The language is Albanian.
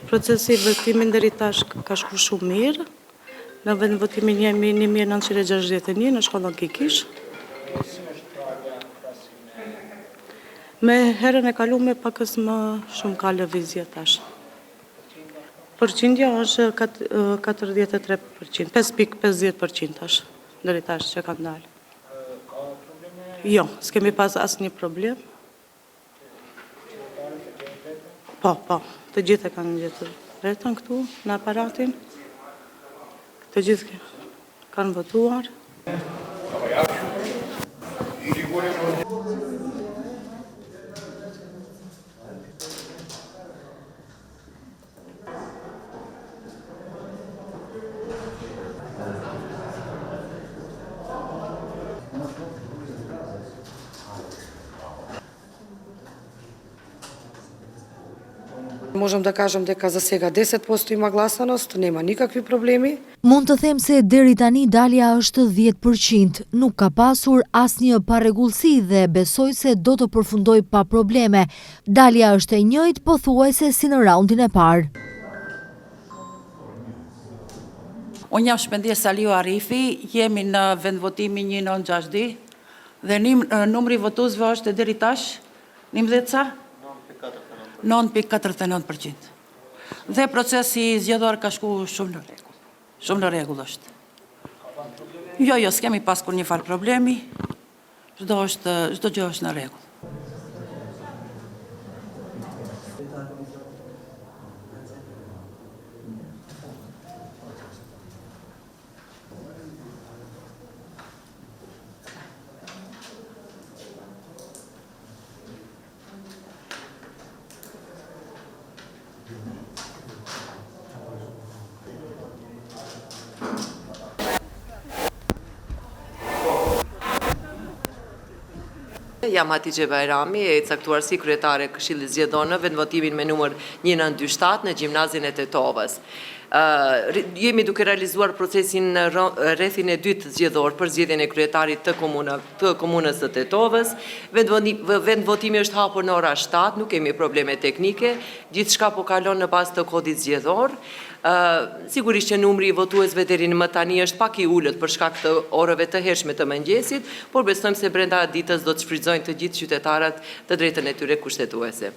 Procesi i votimit deri tash ka shku shumë mirë. Në vend votimin jemi 1961 në shkollën Kikish. Me herën e kaluar pakës më shumë ka lëvizje tash. Përqindja është 43%, 5.50% tash, deri tash që ka ndalë. Jo, s'kemi pas asnjë problem. Po, të gjithë e kanë gjetur vetën këtu, në aparatin. Të gjithë kanë votuar. Можем да кажем дека за сега 10% има гласаност, нема никакви проблеми. Mund të them se deri tani dalja është 10%, nuk ka pasur asnjë parregullsi dhe besoj se do të përfundoj pa probleme. Dalja është e njëjtë pothuajse si në raundin e parë. Unë jam Shpendje Saliu Arifi, jemi në vendvotimin 196D dhe numri votuesve është deri tash 9.49%. Dhe procesi zgjedhor ka shku shumë në rregull. Shumë në rregull është. Jo, s'kemi pas kur një farë problemi. Çdo gjë është në rregull. Jam Hatixhe Bajrami, e caktuar si kryetare e Këshillit Zgjedhor në vendvotimin me numër 1927 në Gjimnazin e Tetovës. Jemi duke realizuar procesin në rrethin e dytë zgjedhor për zgjedhjen e kryetarit të komunës së Tetovës. Vendvotimi është hapur në ora 7, nuk kemi probleme teknike, gjithçka po kalon në bazë të kodit zgjedhor. Sigurisht që numri i votuesve deri më tani është pak i ulët për shkak të orëve të hershme të mëngjesit, por besojmë se brenda ditës do të shfrytëzojnë të gjithë qytetarët të drejtën e tyre kushtetuese.